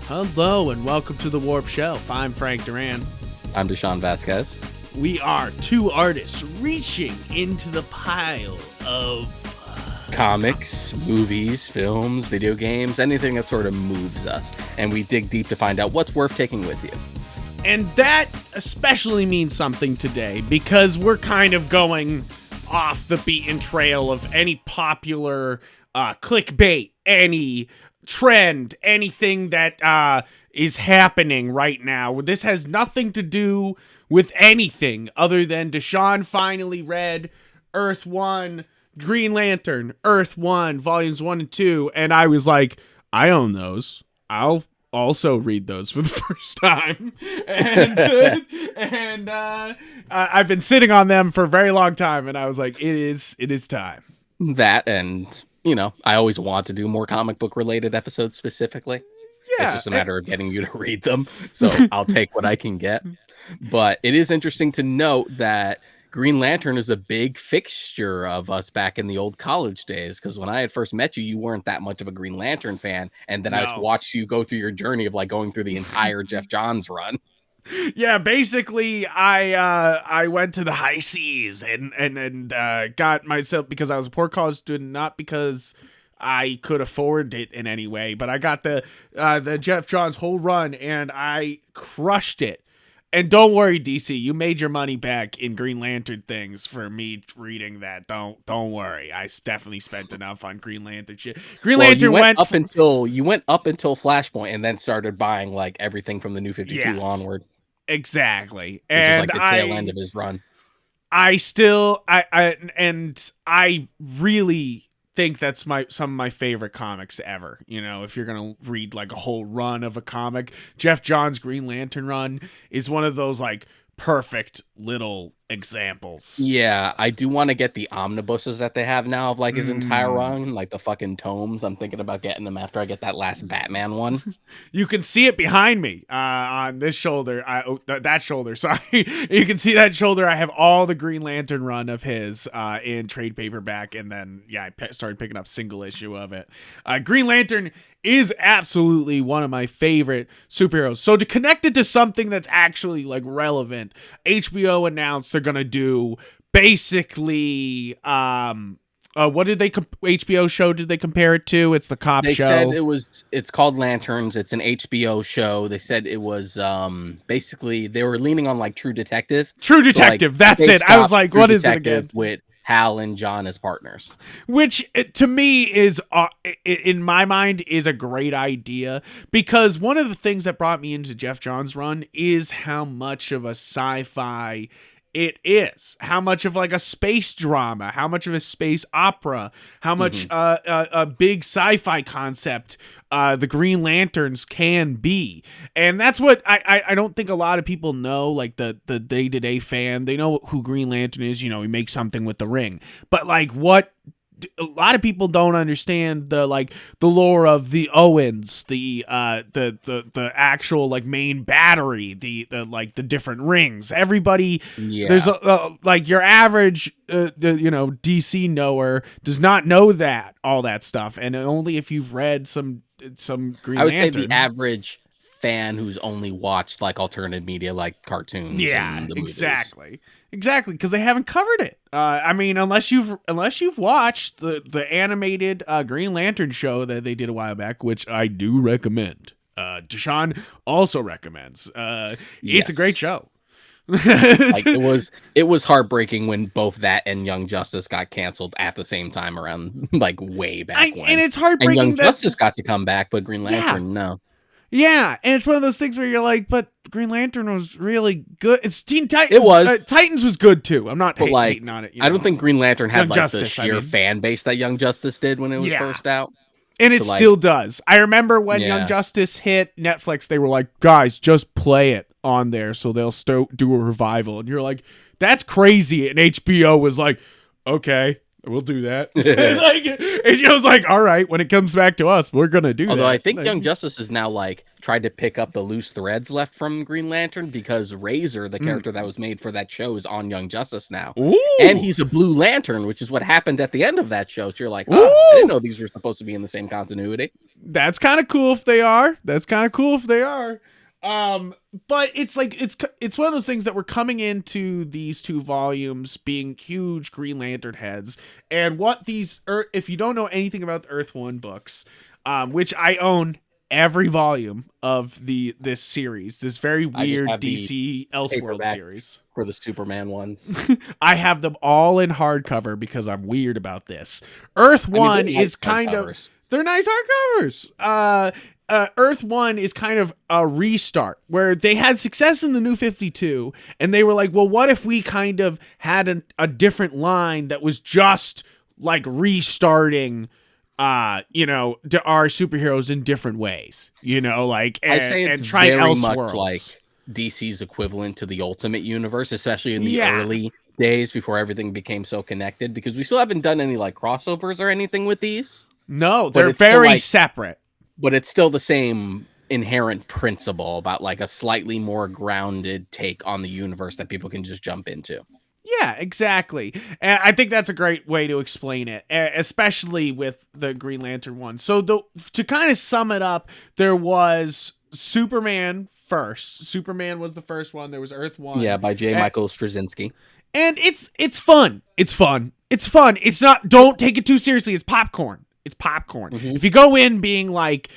Hello and welcome to the Warp Shelf. I'm Frank Duran. I'm Deshaun Vasquez. We are two artists reaching into the pile of Comics, movies, films, video games, anything that sort of moves us. And we dig deep to find out what's worth taking with you. And that especially means something today because we're kind of going off the beaten trail of any popular clickbait, any trend, anything that is happening right now. This has nothing to do with anything other than Deshaun finally read Earth 1, Green Lantern, Earth 1, Volumes 1 and 2, and I was like, I own those. I'll also read those for the first time. And I've been sitting on them for a very long time, and I was like, it is time. That and, you know, I always want to do more comic book related episodes specifically. Yeah. It's just a matter of getting you to read them. So I'll take what I can get. But it is interesting to note that Green Lantern is a big fixture of us back in the old college days. Because when I had first met you, you weren't that much of a Green Lantern fan. And then I just watched you go through your journey of like going through the entire Geoff Johns run. Yeah, basically, I went to the high seas and got myself, because I was a poor college student, not because I could afford it in any way, but I got the Geoff Johns whole run and I crushed it. And don't worry, DC, you made your money back in Green Lantern things for me reading that. Don't worry, I definitely spent enough on Green Lantern shit. You went up until Flashpoint, and then started buying like everything from the New 52 onward. Exactly, which is like the tail end of his run. I really think that's some of my favorite comics ever. You know, if you're gonna read like a whole run of a comic, Geoff Johns' Green Lantern run is one of those like perfect little examples. Yeah, I do want to get the omnibuses that they have now of like his entire run, like the fucking tomes. I'm thinking about getting them after I get that last Batman one. You can see it behind me on this shoulder. That shoulder, sorry. You can see that shoulder. I have all the Green Lantern run of his in trade paperback, and then I started picking up single issue of it. Green Lantern is absolutely one of my favorite superheroes. So to connect it to something that's actually like relevant, HBO announced they're gonna do basically what did they HBO show did they compare it to? It's the cop show. They said it's called Lanterns. It's an HBO show. They said it was basically they were leaning on like True Detective. So, like, that's it. I was like, what is it again? With Hal and John as partners. Which to me is in my mind is a great idea, because one of the things that brought me into Geoff Johns' run is how much of a sci-fi it is, how much of like a space drama, how much of a space opera, how much a big sci-fi concept the Green Lanterns can be. And that's what I don't think a lot of people know, like the day-to-day fan. They know who Green Lantern is, you know, he makes something with the ring. But like what a lot of people don't understand the lore of the Owens, the actual like main battery, the different rings. Everybody, there's like your average DC knower does not know all that stuff, and only if you've read some Green Lantern. I would say the average fan who's only watched like alternative media like cartoons. Yeah, and the movies. Exactly, because they haven't covered it. I mean, unless you've watched the animated Green Lantern show that they did a while back, which I do recommend. Deshaun also recommends. It's a great show. Like, it was heartbreaking when both that and Young Justice got canceled at the same time around like way back when. And it's heartbreaking. And Young Justice got to come back, but Green Lantern no. Yeah, and it's one of those things where you're like, but Green Lantern was really good. It's Teen Titans. It was. Titans was good too. I'm not hating on it. I don't think Green Lantern had Young like Justice, the sheer fan base that Young Justice did when it was first out. And it still does. I remember when Young Justice hit Netflix, they were like, guys, just play it on there so they'll do a revival. And you're like, that's crazy. And HBO was like, okay. we'll do that. And she was like, all right, when it comes back to us, we're gonna do that. Although I think Young Justice has now like tried to pick up the loose threads left from Green Lantern, because Razor, the character that was made for that show, is on Young Justice now. Ooh. And he's a Blue Lantern, which is what happened at the end of that show. So you're like, Ooh. I didn't know these were supposed to be in the same continuity. That's kind of cool if they are. But it's like it's one of those things that we're coming into these 2 volumes being huge Green Lantern heads, and what these if you don't know anything about the Earth One books, which I own every volume of this series, this very weird DC Elseworld series for the Superman ones. I have them all in hardcover because I'm weird about this. Earth One is kind of, they're nice hardcovers. Earth One is kind of a restart where they had success in the New 52, and they were like, well, what if we kind of had a different line that was just like restarting our superheroes in different ways, like, and, I say it's and try very else much worlds. like DC's equivalent to the Ultimate Universe, especially in the early days before everything became so connected, because we still haven't done any like crossovers or anything with these. No, they're very separate. But it's still the same inherent principle about like a slightly more grounded take on the universe that people can just jump into. Yeah, exactly. And I think that's a great way to explain it, especially with the Green Lantern one. So to kind of sum it up, there was Superman first. Superman was the first one. There was Earth One. Yeah, by J. Michael Straczynski. And it's fun. It's fun. It's not, don't take it too seriously. It's popcorn. Mm-hmm. If you go in being like,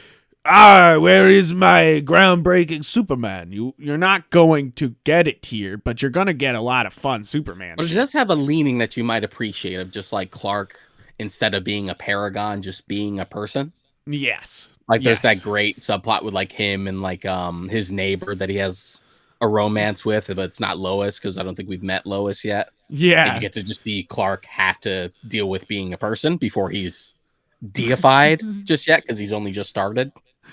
where is my groundbreaking Superman? You're not going to get it here, but you're going to get a lot of fun Superman. But it does have a leaning that you might appreciate of just like Clark, instead of being a paragon, just being a person. Yes. Like there's that great subplot with like him and like his neighbor that he has a romance with, but it's not Lois, because I don't think we've met Lois yet. Yeah. And you get to just see Clark have to deal with being a person before he's deified just yet, because he's only just started.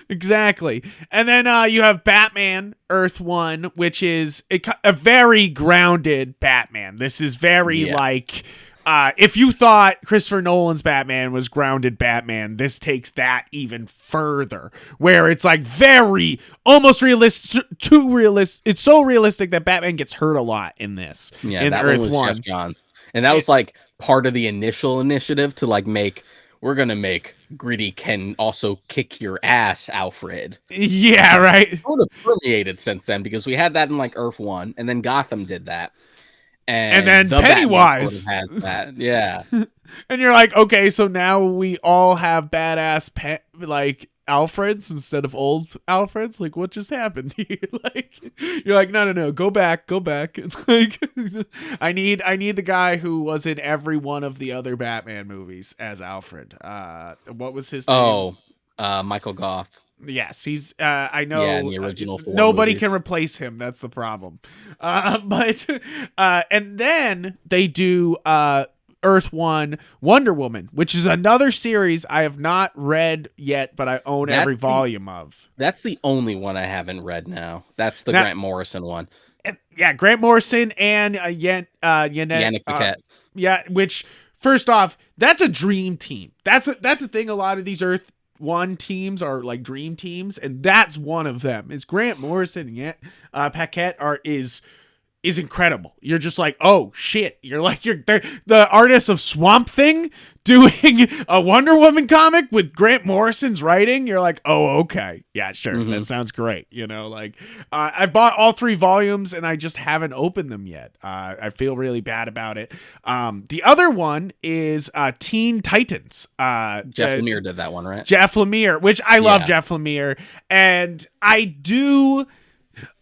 Exactly. And then you have Batman Earth One, which is a very grounded Batman. This is very like, if you thought Christopher Nolan's Batman was grounded Batman, this takes that even further, where it's like very almost realistic, too realistic. It's so realistic that Batman gets hurt a lot in this. Yeah, in that Earth one was One. Geoff Johns. And that was like part of the initial initiative to like we're going to make Gritty can also kick your ass, Alfred. Yeah, right. It would have permeated since then, because we had that in like Earth One, and then Gotham did that. And then the Pennywise has that. Yeah. And you're like, okay, so now we all have badass like Alfreds instead of old Alfreds. Like, what just happened here? Like, you're like, no, go back. Like, I need the guy who was in every one of the other Batman movies as Alfred. What was his name? Michael Goff. Yes, he's I know in the original four nobody movies. can replace him. That's the problem. But and then they do Earth One Wonder Woman, which is another series I have not read yet, but I own every volume of. That's the only one I haven't read now. That's the Grant Morrison one. Yeah, Grant Morrison and Yannick Paquette. Yeah, which first off, that's a dream team. That's the thing. A lot of these Earth One teams are like dream teams, and that's one of them. Is Grant Morrison and Paquette is incredible. You're just like, oh shit. You're like, the artist of Swamp Thing doing a Wonder Woman comic with Grant Morrison's writing. You're like, oh, okay. Yeah, sure. Mm-hmm. That sounds great. Like, I bought all 3 volumes and I just haven't opened them yet. I feel really bad about it. The other one is Teen Titans. Jeff Lemire did that one, right? Jeff Lemire, which I love Jeff Lemire. And I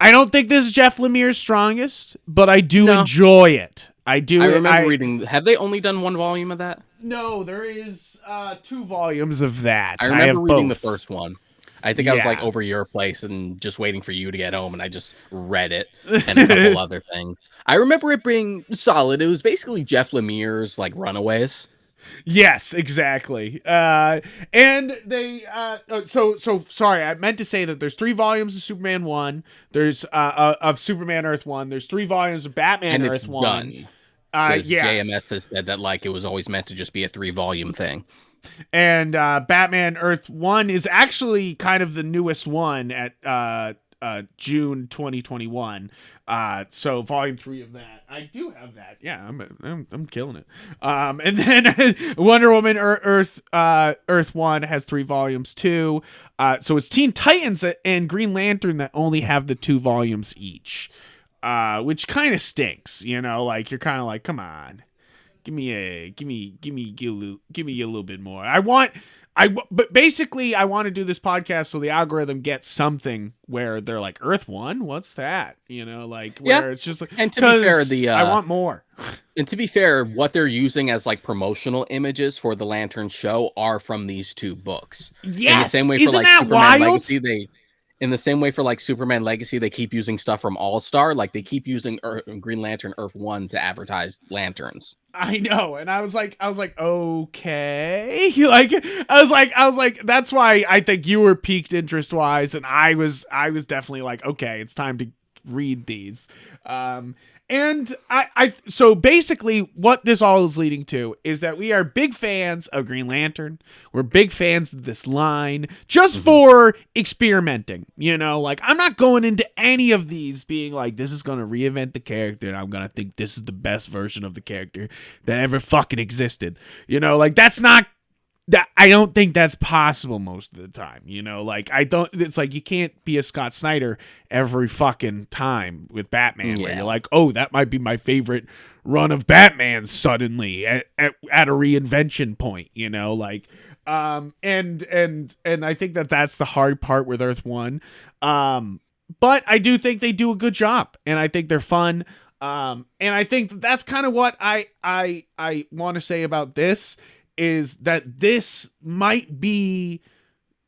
don't think this is Jeff Lemire's strongest, but I do enjoy it. I remember reading. Have they only done 1 volume of that? No, there is 2 volumes of that. I remember reading the first one. I think I was like over your place and just waiting for you to get home, and I just read it and a couple other things. I remember it being solid. It was basically Jeff Lemire's like Runaways. Yes, exactly. And they so sorry, I meant to say that there's 3 volumes of Superman 1. There's of Superman Earth 1. There's 3 volumes of Batman and Earth 1. Done. Because Yes. JMS has said that like it was always meant to just be a 3-volume thing. And Batman Earth 1 is actually kind of the newest one at June 2021. So volume 3 of that. I do have that. Yeah, I'm killing it. And then Wonder Woman Earth 1 has 3 volumes too. So it's Teen Titans and Green Lantern that only have the 2 volumes each. Which kind of stinks, you know, like you're kind of like, come on. Give me a little bit more. But basically I want to do this podcast so the algorithm gets something where they're like, Earth 1, what's that? You know, like where it's just like, and to be fair, I want more. And to be fair, what they're using as like promotional images for the Lantern show are from these 2 books. Yes. In the same way Isn't for like that Superman wild? Legacy, in the same way for like Superman Legacy, they keep using stuff from All Star. Like they keep using Green Lantern Earth 1 to advertise lanterns. I know, and I was like, okay, like, I was like, that's why I think you were piqued interest wise, and I was definitely like, okay, it's time to read these. And so basically what this all is leading to is that we are big fans of Green Lantern. We're big fans of this line just for experimenting, you know, like I'm not going into any of these being like, this is going to reinvent the character and I'm going to think this is the best version of the character that ever fucking existed. You know, like I don't think that's possible most of the time, you know, like it's like you can't be a Scott Snyder every fucking time with Batman where you're like, oh, that might be my favorite run of Batman suddenly at a reinvention point, you know, like, and I think that's the hard part with Earth 1. But I do think they do a good job and I think they're fun. And I think that's kind of what I want to say about this. Is that this might be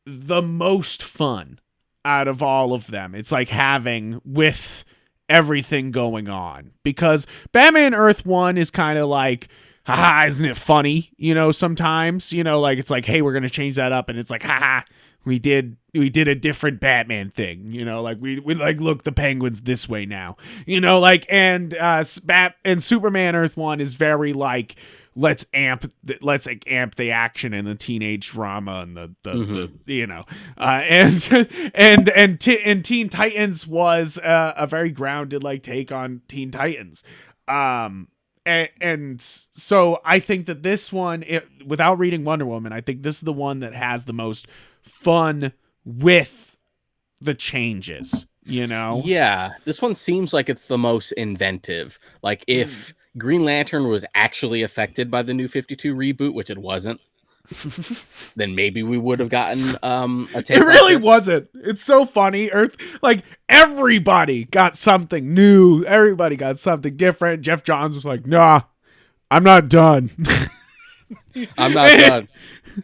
the most fun out of all of them. It's like having with everything going on. Because Batman Earth 1 is kind of like, haha, isn't it funny? You know, sometimes, you know, like it's like, hey, we're going to change that up. And it's like, haha, we did a different Batman thing, you know, like we like, look, the Penguin's this way now, you know, like, and Superman Earth 1 is very like, let's amp the action and the teenage drama and the you know, and Teen Titans was a very grounded like take on Teen Titans. And so I think that this one, without reading Wonder Woman, I think this is the one that has the most fun with the changes, you know? Yeah, this one seems like it's the most inventive. Like if Green Lantern was actually affected by the New 52 reboot, which it wasn't, then maybe we would have gotten a take. It really wasn't. It's so funny. Earth, like everybody got something new. Everybody got something different. Geoff Johns was like, "Nah, I'm not done. I'm not done.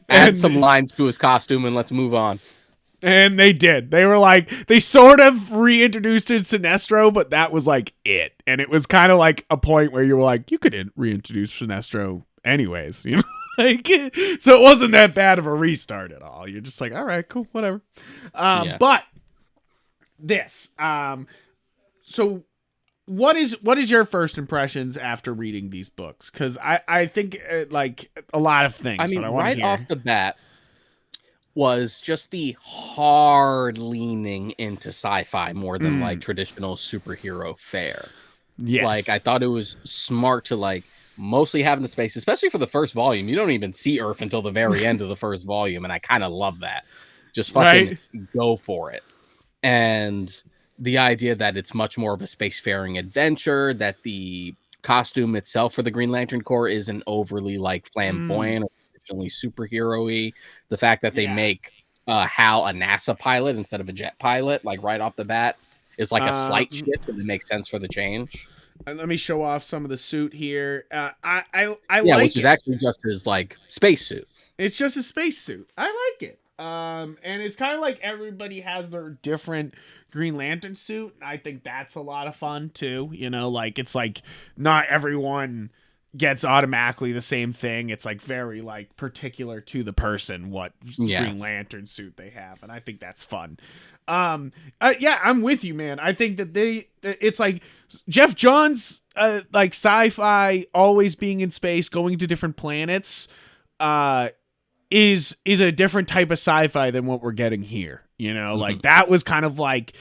Add some lines to his costume and let's move on." And they did. They were like, they sort of reintroduced Sinestro, but that was like it. And it was kind of like a point where you were like, you could reintroduce Sinestro anyways, you know? Like, so it wasn't that bad of a restart at all. You're just like, all right, cool, whatever. But this, so what is your first impressions after reading these books? Because I think like a lot of things. I mean, but I want right to hear. off the bat was just the hard leaning into sci-fi more than like traditional superhero fare. Yes. Like I thought it was smart to like mostly have in the space, especially for the first volume. You don't even see Earth until the very end of the first volume, and I kind of love that. Just fucking go for it. And the idea that it's much more of a spacefaring adventure, that the costume itself for the Green Lantern Corps isn't overly like flamboyant or traditionally superhero-y. The fact that they make Hal a NASA pilot instead of a jet pilot, like right off the bat, is like a slight shift, and it makes sense for the change. And let me show off some of the suit here. I like which is actually just his like spacesuit. It's just a spacesuit. I like it. And it's kind of like everybody has their different Green Lantern suit. I think that's a lot of fun too. You know, like it's like not everyone gets automatically the same thing. It's like very like particular to the person what Green Lantern suit they have, and I think that's fun. I'm with you, man. I think that it's like Geoff Johns like sci-fi always being in space, going to different planets, is a different type of sci-fi than what we're getting here. Like that was kind of like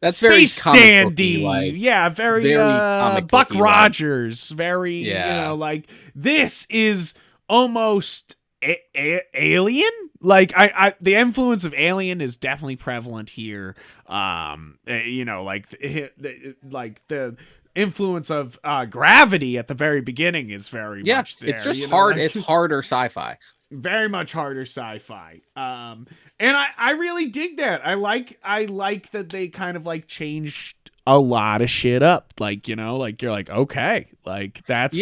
That's very space comic booky, standy, like yeah, very comic Buck booky, Rogers, very yeah. like this is almost Alien. Like the influence of Alien is definitely prevalent here. Like the influence of Gravity at the very beginning is very Yeah, much there. it's just hard. Like, It's harder sci-fi. very much harder sci-fi. And I really dig that. I like that they kind of like changed a lot of shit up. Like, like you're like, okay, like that's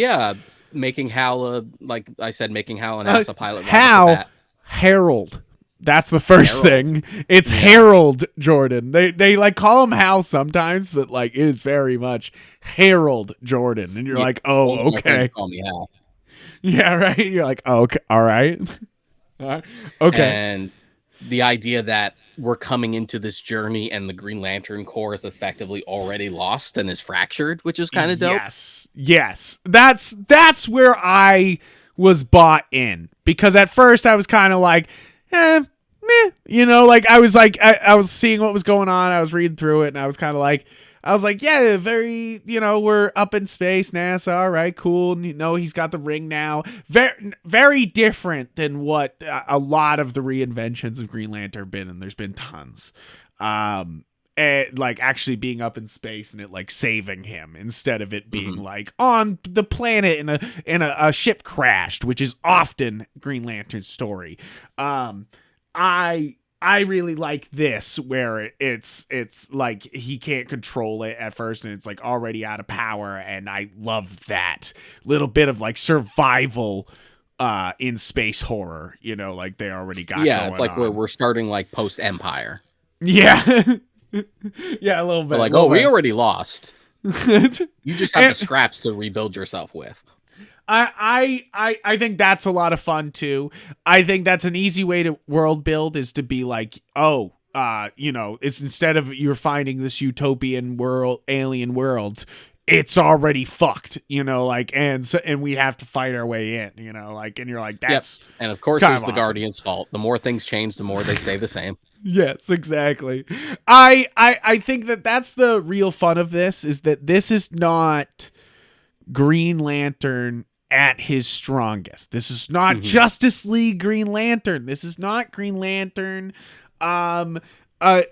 making Hal making Hal an NASA pilot right off the Hal bat. Harold. That's the first Harold. thing. It's Harold Jordan. They like call him Hal sometimes, but like it is very much Harold Jordan. And you're like, oh, All my okay. friends call me Hal. Yeah, right. You're like, oh, okay, all right. Okay. And the idea that we're coming into this journey and the Green Lantern Corps is effectively already lost and is fractured, which is kind of dope. Yes. That's where I was bought in, because at first I was kind of like, meh. Like I was seeing what was going on. I was reading through it, and I was like, yeah, very, we're up in space, NASA. All right, cool. He's got the ring now. Very, very different than what a lot of the reinventions of Green Lantern have been, and there's been tons. And like actually being up in space and it like saving him instead of it being like on the planet in a ship crashed, which is often Green Lantern's story. I really like this where it's like he can't control it at first and it's like already out of power, and I love that little bit of like survival in space horror, like they already got going it's like on. we're starting like post Empire. Yeah. Yeah, a little bit. We're like, we already lost. You just have the scraps to rebuild yourself with. I think that's a lot of fun too. I think that's an easy way to world build, is to be like, it's instead of you're finding this utopian world, alien world, it's already fucked, and we have to fight our way in, and you're like, that's and of course it's the Guardians' fault. The more things change, the more they stay the same. Yes, exactly. I think that's the real fun of this, is that this is not Green Lantern at his strongest. This is not Justice League Green Lantern. This is not Green Lantern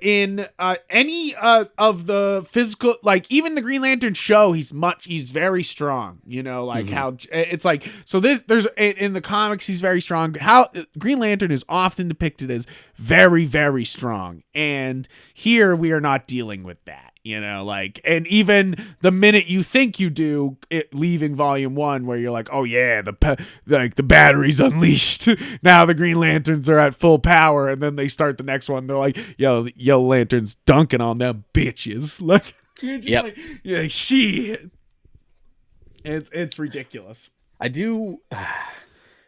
in any of the physical, like even the Green Lantern show, he's very strong, how it's like, so there's in the comics he's very strong. How Green Lantern is often depicted as very, very strong, and here we are not dealing with that. And even the minute you think you do, it leaving volume 1, where you're like, oh yeah, the battery's unleashed. Now the Green Lanterns are at full power, and then they start the next one. They're like, yo, Yellow Lantern's dunking on them bitches. Like, you're just you're like, shit. It's ridiculous. I do.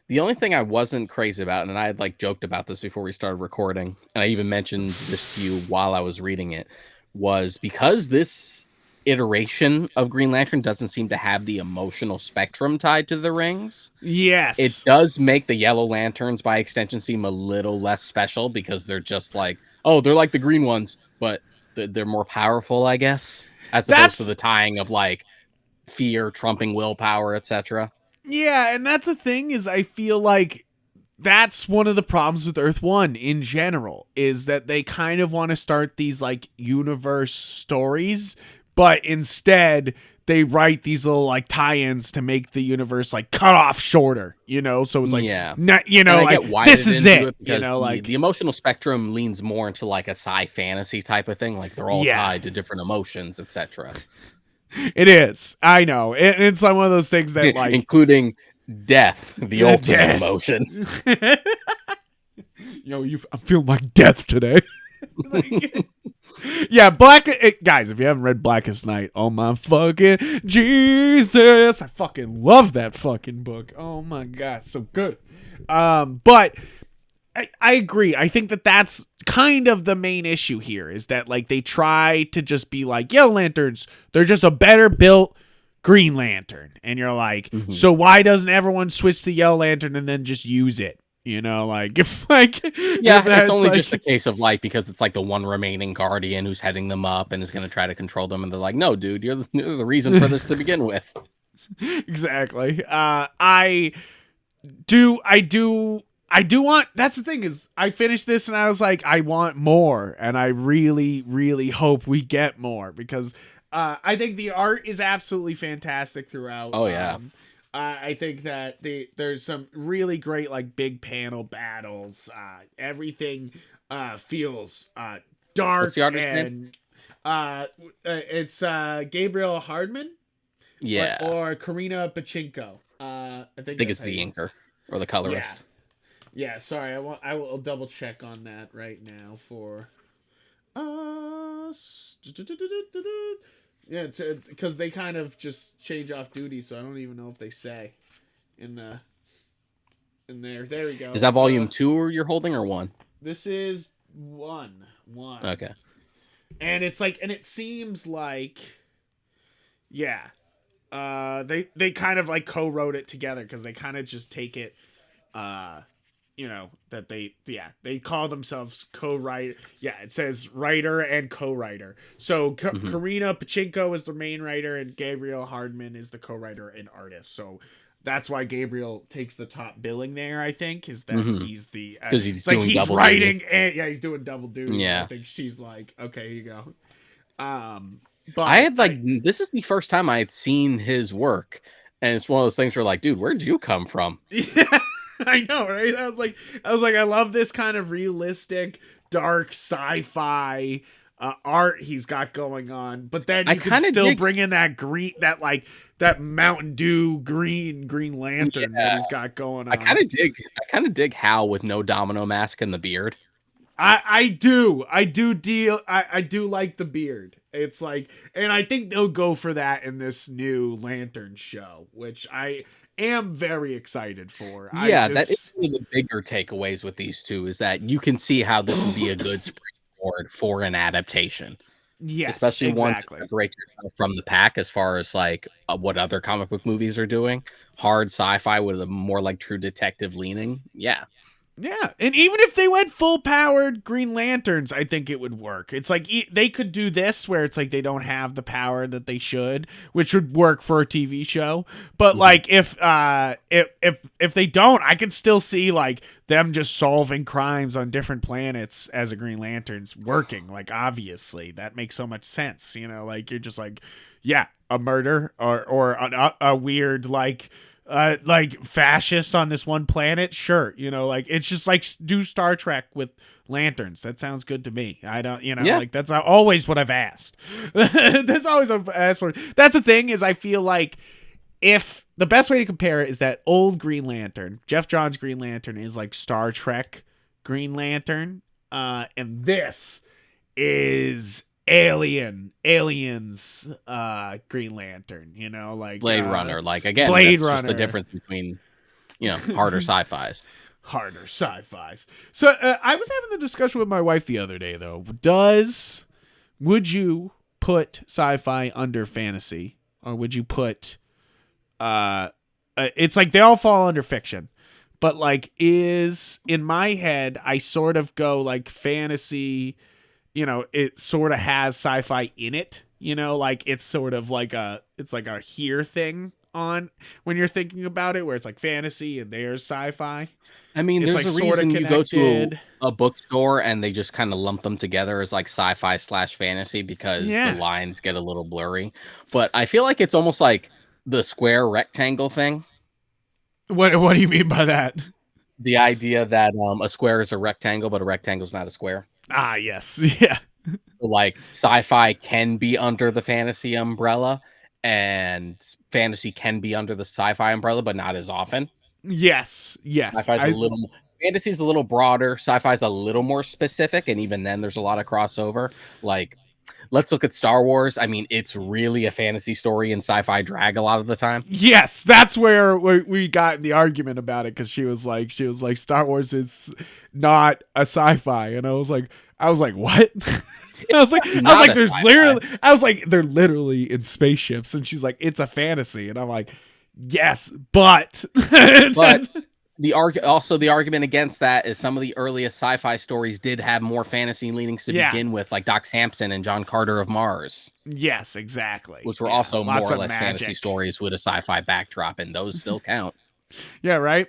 The only thing I wasn't crazy about, and I had like joked about this before we started recording, and I even mentioned this to you while I was reading it, was because this iteration of Green Lantern doesn't seem to have the emotional spectrum tied to the rings. Yes. It does make the Yellow Lanterns, by extension, seem a little less special, because they're just like, they're like the green ones, but they're more powerful, I guess, as opposed to the tying of like fear trumping willpower, etc. Yeah, and that's the thing, is I feel like that's one of the problems with Earth 1 in general, is that they kind of want to start these like universe stories, but instead they write these little like tie-ins to make the universe like cut off shorter, so it's like, like, this is it, the emotional spectrum leans more into like a sci-fantasy type of thing, like they're all tied to different emotions, etc. It is, I know, it's like one of those things that like including death, the ultimate emotion. I'm feeling like death today. Yeah, guys, if you haven't read Blackest Night, oh my fucking Jesus, I fucking love that fucking book. Oh my god, so good. But I agree. I think that's kind of the main issue here, is that like they try to just be like, Yellow Lanterns, they're just a better built Green Lantern, and you're like, Mhm. so why doesn't everyone switch to Yellow Lantern and then just use it? If Yeah, it's that's only just the like case of like because it's like the one remaining guardian who's heading them up and is going to try to control them, and they're like, "No, dude, you're the reason for this to begin with." exactly. I do want. That's the thing is, I finished this and I was like, I want more, and I really, really hope we get more because I think the art is absolutely fantastic throughout. Oh yeah. I think that there's some really great like big panel battles. Everything feels What's the dark artist's name? and it's Gabriel Hardman Yeah, or Karina Pachinko. I I think think that's it's how the you. inker or the Yeah, colorist. yeah. Sorry, I will double check on that right now for us. Yeah, because they kind of just change off duty, so I don't even know if they say in the in there. There we Is go. that volume 2 you're holding or 1? This is one, Okay. and it's like, and it seems like, yeah, they kind of like co-wrote it together because they kind of just take it, that they call themselves co-writer. Yeah, it says writer and co-writer. So Mhm. Karina Pachinko is the main writer and Gabriel Hardman is the co-writer and artist. So that's why Gabriel takes the top billing there. I think is that Mhm. he's the Cuz he's it's like doing he's double duty. writing and yeah, he's doing double duty. And I Yeah. think she's like, okay, here you go. I But had this is the first time I had seen his work, and it's one of those things where like, dude, where'd you come from? yeah, I know, right? I was like, I love this kind of realistic, dark sci-fi art he's got going on, but then I you can kind of still dig. bring in that green, that Mountain Dew Green Lantern that Yeah, he's got going I kind on. of dig. I kind of dig Hal with no domino mask and the beard. I do like the beard. It's like, and I think they'll go for that in this new Lantern show, which I am very excited for. I Yeah, that is just one of the bigger takeaways with these two is that you can see how this would be a good springboard for an adaptation, yes, especially one to exactly. separate yourself from the pack as far as like what other comic book movies are doing. Hard sci-fi with a more like true detective leaning. Yeah. Yeah, and even if they went full powered Green Lanterns, I think it would work. It's like they could do this where it's like they don't have the power that they should, which would work for a TV show. But Mhm. like if they don't, I could still see like them just solving crimes on different planets as a Green Lantern's working. Like obviously that makes so much sense. Like you're just like, yeah, a murder or a weird like fascist on this one planet, sure, like it's just like do Star Trek with lanterns. That sounds good to me. I don't, Yeah. like that's always what I've asked. That's always what I've asked for. That's the thing is I feel like if the best way to compare it is that old Green Lantern, Geoff Johns Green Lantern is like Star Trek Green Lantern, and this is aliens Green Lantern, like Blade Runner. Like again, Blade that's just the Runner. difference between, harder sci-fis. Harder sci-fis. So I was having the discussion with my wife the other day though. Would you put sci-fi under fantasy, or would you put it's like they all fall under fiction, but like is in my head I sort of go like fantasy, it sort of has sci-fi in it, like it's sort of like it's like a here thing on when you're thinking about it where it's like fantasy and there's sci-fi. I mean, It's there's like a sort of reason you go to connected. a bookstore and they just kind of lump them together as like sci-fi slash fantasy because the Yeah. lines get a little blurry. But I feel like it's almost like the square rectangle thing. What do you mean by that? The idea that a square is a rectangle, but a rectangle is not a square. Ah, yes. Yeah. So, like sci-fi can be under the fantasy umbrella, and fantasy can be under the sci-fi umbrella, but not as often. Yes. Yes. Sci-fi's a I little fantasy's a little broader, sci-fi's a little more specific, and even then there's a lot of crossover. Like, let's look at Star Wars. I mean, it's really a fantasy story and sci-fi drag a lot of the time. Yes, that's where we got in the argument about it because she was like Star Wars is not a sci-fi, and I was like what? It's I was not like, a sci-fi. they're literally in spaceships, and she's like, it's a fantasy, and I'm like, yes, but But also the argument against that is some of the earliest sci-fi stories did have more fantasy leanings to yeah, begin with, like Doc Samson and John Carter of Mars, yes, exactly, which were yeah, also lots more or of less fantasy magic, stories with a sci-fi backdrop, and those still count. yeah, right.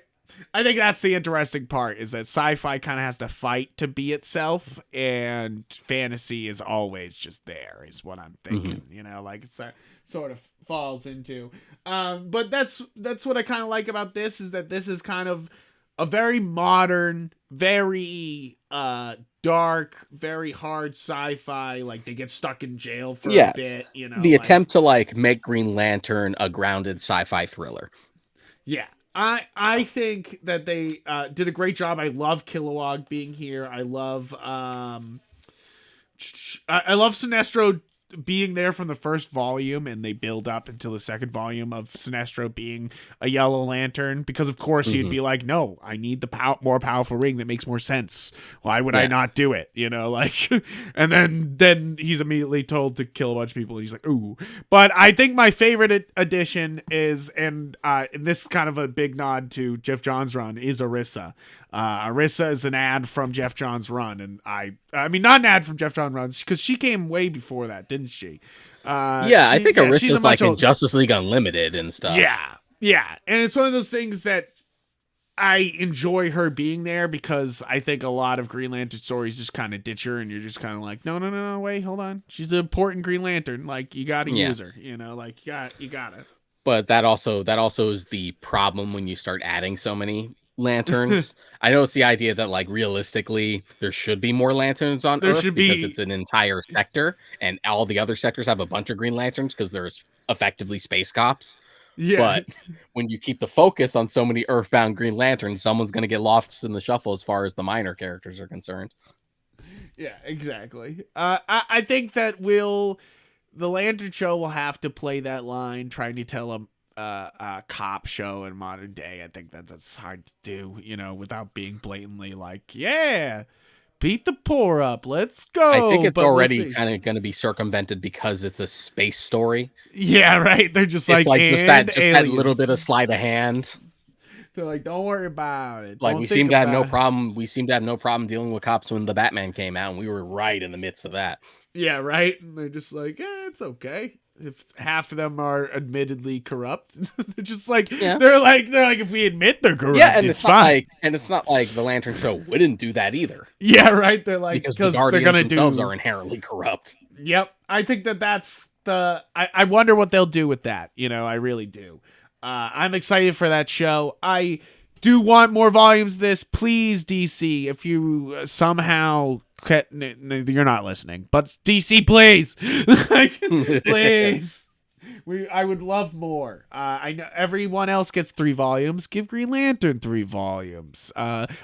I think that's the interesting part is that sci-fi kind of has to fight to be itself, and fantasy is always just there. Is what I'm thinking. You know, like it's that sort of falls into. But that's what I kind of like about this is that this is kind of a very modern, very dark, very hard sci-fi. Like they get stuck in jail for a Yes. bit. You know, The like attempt to like make Green Lantern a grounded sci-fi thriller. yeah. I think that they did a great job. I love Kilowog being here. I love I love Sinestro being there from the first volume, and they build up until the second volume of Sinestro being a Yellow Lantern, because of course he'd be like, no, I need the more powerful ring that makes more sense. Why would I not do it, you know, like and then he's immediately told to kill a bunch of people, and he's like, ooh. But I think my favorite addition is, and this is kind of a big nod to Geoff Johns' run, is Arissa. Arissa is an ad from Geoff Johns' run, and I mean not an ad from Geoff Johns' runs, because she came way before that, didn't she? I think Arissa's like in Justice League Unlimited and stuff. Yeah, and it's one of those things that I enjoy her being there, because I think a lot of Green Lantern stories just kind of ditch her, and you're just kind of like, no, wait, hold on, she's an important Green Lantern, like you got to use her, you know, like you got to. But that also is the problem when you start adding so many lanterns. I know it's the idea that like realistically there should be more lanterns on Earth because it's an entire sector, and all the other sectors have a bunch of Green Lanterns because there's effectively space cops. Yeah. But when you keep the focus on so many Earthbound Green Lanterns, someone's going to get lost in the shuffle as far as the minor characters are concerned. Yeah, exactly. I think that the Lantern Show will have to play that line, trying to tell a cop show in modern day. I think that's hard to do, you know, without being blatantly like, yeah, beat the poor up, let's go. I think it's already kind of going to be circumvented because it's a space story. Yeah, right. They're just it's like just that little bit of sleight of hand. They're like, don't worry about it. Like we seem to have no problem. We seem to have no problem dealing with cops when the Batman came out, and we were right in the midst of that. Yeah, right. And they're just like, it's okay. If half of them are admittedly corrupt, they're just like, they're like, if we admit they're corrupt, and it's fine. And it's not like the Lantern Show wouldn't do that either. Yeah, right. They're like, because the Guardians themselves are inherently corrupt. Yep. I think that's I wonder what they'll do with that. You know, I really do. I'm excited for that show. I do want more volumes of this. Please, DC, if you somehow... You're not listening, but DC, please. Like, please. I would love more. I know everyone else gets 3 volumes. Give Green Lantern 3 volumes.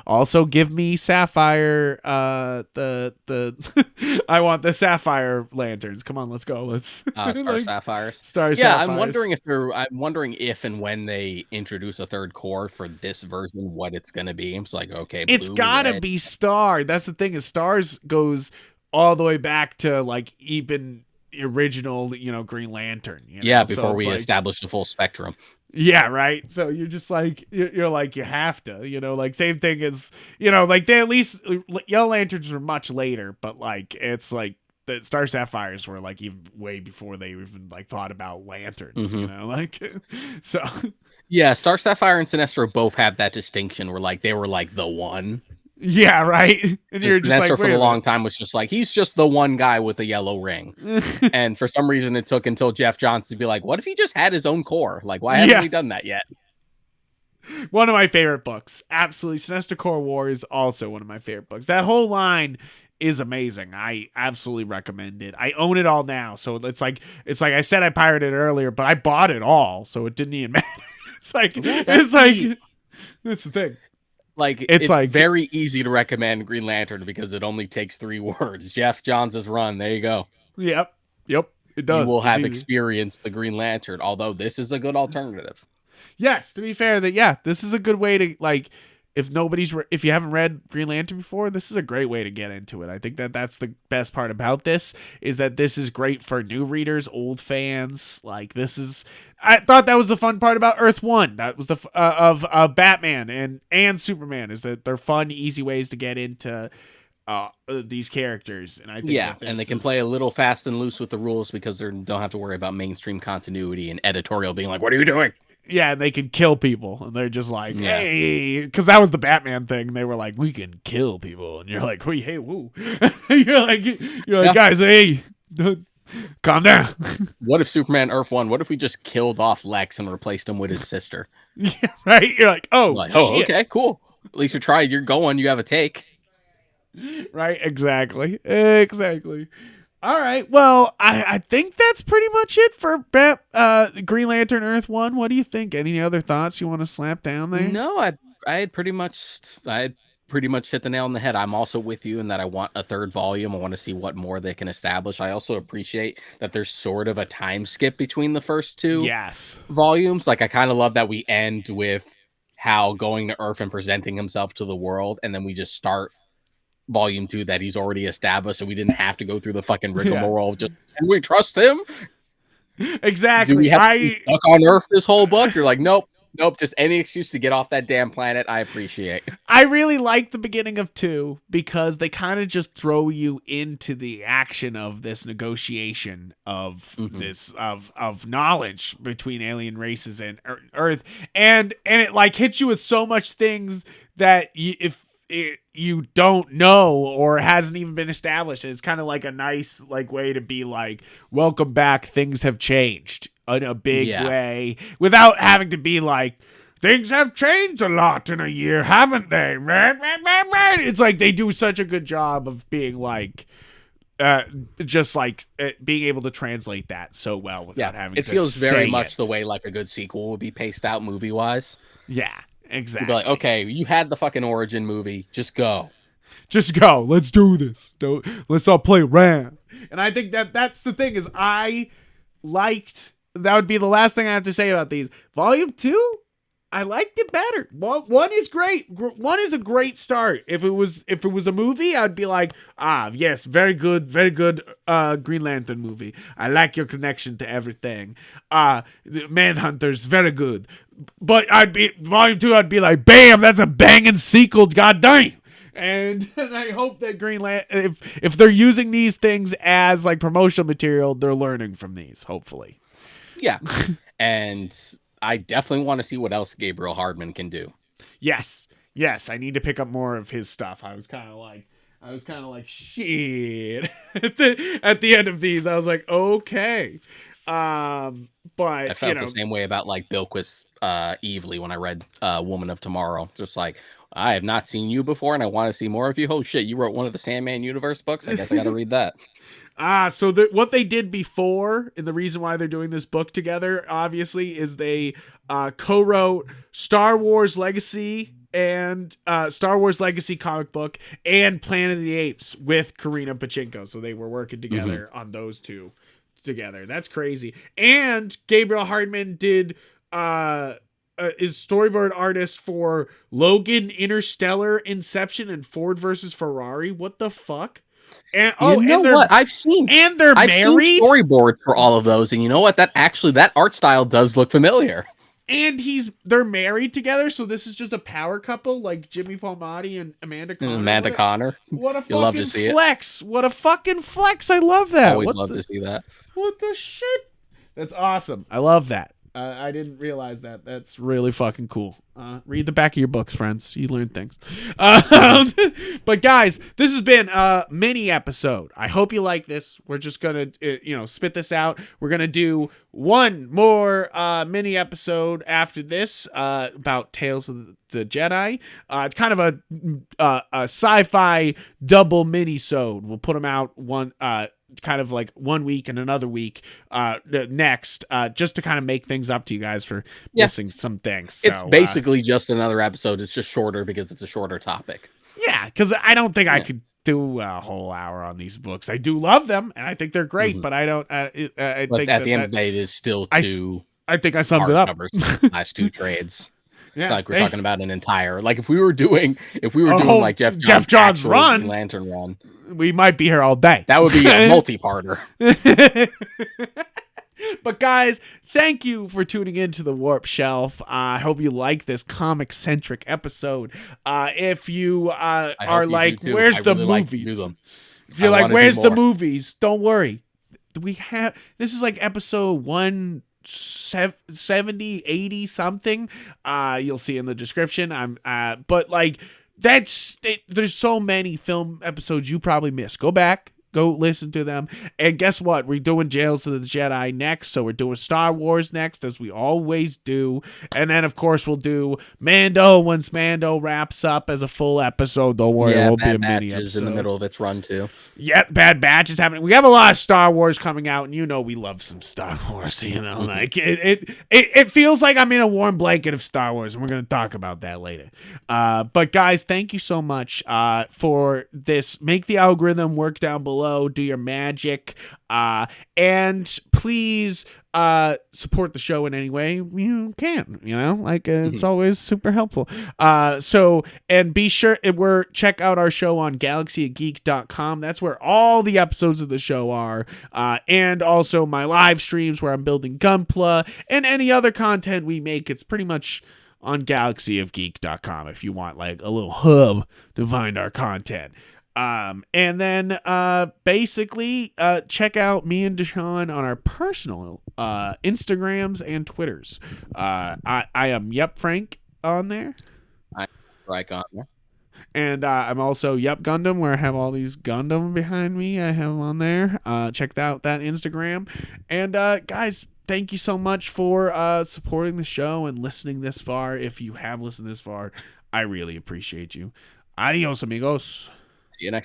Also give me Sapphire. The I want the Sapphire lanterns. Come on, let's go. Let's Star Sapphires. Sapphires. I'm wondering if and when they introduce a third core for this version, what it's gonna be. It's like, okay, it's gotta be Star. That's the thing, is Stars goes all the way back to like even original, you know, Green Lantern, you know? Before we establish the full spectrum. Yeah, right. So you're just like, you're like, you have to, you know, like same thing as, you know, like they at least Yellow Lanterns were much later, but like it's like the Star Sapphires were like even way before they even like thought about lanterns, you know, like so. Yeah, Star Sapphire and Sinestro both have that distinction where like they were like the one. Yeah, right. And you're just like, for a long time was just like, he's just the one guy with a yellow ring. And for some reason it took until Geoff Johns to be like, what if he just had his own core? Like, why haven't we done that yet? One of my favorite books. Absolutely. Sinestro Corps War is also one of my favorite books. That whole line is amazing. I absolutely recommend it. I own it all now. So it's like I said, I pirated it earlier, but I bought it all. So it didn't even matter. That's the thing. Like it's like very easy to recommend Green Lantern because it only takes 3 words. Geoff Johns' run. There you go. Yep. It does. You will have experienced the Green Lantern, although this is a good alternative. Yes, to be fair, this is a good way to like if you haven't read Green Lantern before, this is a great way to get into it. I think that that's the best part about this, is that this is great for new readers, old fans. Like, I thought that was the fun part about Earth One. That was the of Batman and Superman, is that they're fun, easy ways to get into these characters. And I think and they can play a little fast and loose with the rules because they don't have to worry about mainstream continuity and editorial being like, "What are you doing?" Yeah, and they can kill people, and they're just like, hey, because that was the Batman thing. They were like, we can kill people, and you're like, wait, hey, woo, you're like, guys, hey, calm down. What if Superman Earth One? What if we just killed off Lex and replaced him with his sister? Yeah, right. You're like, oh, shit. Okay, cool. At least you tried. You're going. You have a take. Right, exactly. All right, well, I think that's pretty much it for Green Lantern Earth 1. What do you think? Any other thoughts you want to slap down there? No, I had pretty much hit the nail on the head. I'm also with you in that I want a third volume. I want to see what more they can establish. I also appreciate that there's sort of a time skip between the first two volumes. Like, I kind of love that we end with Hal going to Earth and presenting himself to the world, and then we just start volume 2 that he's already established, so we didn't have to go through the fucking rigmarole of just, can we trust him? Exactly. Do we have to be stuck on Earth this whole book? You're like, nope, just any excuse to get off that damn planet, I appreciate. I really like the beginning of 2 because they kind of just throw you into the action of this negotiation of this of knowledge between alien races and Earth, and it like hits you with so much things that you don't know or hasn't even been established. It's kind of like a nice like way to be like, welcome back, things have changed in a big way, without having to be like, things have changed a lot in a year, haven't they? It's like they do such a good job of being like just like being able to translate that so well without having to. It feels very much the way like a good sequel would be paced out movie wise. Yeah. Exactly. You'd be like, okay, you had the fucking origin movie. Just go. Let's do this. Let's all play around. And I think that's the thing, is I liked, that would be the last thing I have to say about these. Volume 2, I liked it better. One is great. One is a great start. If it was a movie, I'd be like, yes, very good Green Lantern movie. I like your connection to everything. Manhunter's very good. But volume 2, I'd be like, bam, that's a banging sequel, goddamn. And I hope that Green Lantern, if they're using these things as like promotional material, they're learning from these, hopefully. Yeah. And I definitely want to see what else Gabriel Hardman can do. Yes, I need to pick up more of his stuff. I was kind of like, shit. At the end of these, I was like, okay. But I felt the same way about like Bilquis Evely when I read Woman of Tomorrow. Just like, I have not seen you before, and I want to see more of you. Oh shit, you wrote one of the Sandman universe books? I guess I got to read that. So what they did before, and the reason why they're doing this book together, obviously, is they co-wrote Star Wars Legacy and Star Wars Legacy comic book and Planet of the Apes with Karina Pachinko. So they were working together on those two together. That's crazy. And Gabriel Hardman did is storyboard artist for Logan, Interstellar, Inception, and Ford versus Ferrari. What the fuck? And what? I've seen married. Seen storyboards for all of those, and you know what? That art style does look familiar. And they're married together, so this is just a power couple like Jimmy Palmiotti and Amanda Connor. What a fucking flex! What a fucking flex! I love that. Always love to see that. What the shit? That's awesome. I love that. I didn't realize that. That's really fucking cool. Read the back of your books, friends. You learn things. But guys, this has been a mini episode. I hope you like this. We're just gonna, spit this out. We're gonna do one more mini episode after this about Tales of the Jedi. It's kind of a sci-fi double mini-sode. We'll put them out one. Kind of like 1 week and another week next, just to kind of make things up to you guys for missing some things. So, it's basically just another episode. It's just shorter because it's a shorter topic. Yeah, because I don't think I could do a whole hour on these books. I do love them, and I think they're great, but I don't. I think at the end of the day, it is still two. I think I summed it up. Last two trades. It's Yeah. not like we're Hey, talking about an entire, like, if we were doing a like whole Jeff Geoff Johns' Johns actual Green run. Lantern run, We might be here all day. that would be a multi-parter. But guys, thank you for tuning in to the Warp Shelf. I hope you like this comic centric episode. If you I are hope you like, do too. where's I the really like to do movies? them. If you're I like, wanna do where's the more. movies? Don't worry. We have, this is like episode 170, 80 something. You'll see in the description. But like, there's so many film episodes you probably missed. Go back. Go listen to them. And guess what? We're doing Jails of the Jedi next. So we're doing Star Wars next, as we always do. And then, of course, we'll do Mando once Mando wraps up as a full episode. Don't worry, it won't be a Bad mini Batch is episode. in the middle of its run too. Yep, Bad Batch is happening. We have a lot of Star Wars coming out, and you know we love some Star Wars. You know, like it feels like I'm in a warm blanket of Star Wars, and we're gonna talk about that later. But guys, thank you so much for this. Make the algorithm work down below. Do your magic, and please support the show in any way you can. You know, like it's always super helpful. So and be sure check out our show on galaxyofgeek.com. That's where all the episodes of the show are, and also my live streams where I'm building Gunpla and any other content we make. It's pretty much on galaxyofgeek.com if you want like a little hub to find our content. And then basically check out me and Deshaun on our personal Instagrams and Twitters. I am Yep Frank on there. I'm right on there. And I'm also Yep Gundam, where I have all these Gundam behind me. I have them on there. Check out that Instagram. And guys, thank you so much for supporting the show and listening this far. If you have listened this far, I really appreciate you. Adios, amigos. See you next time.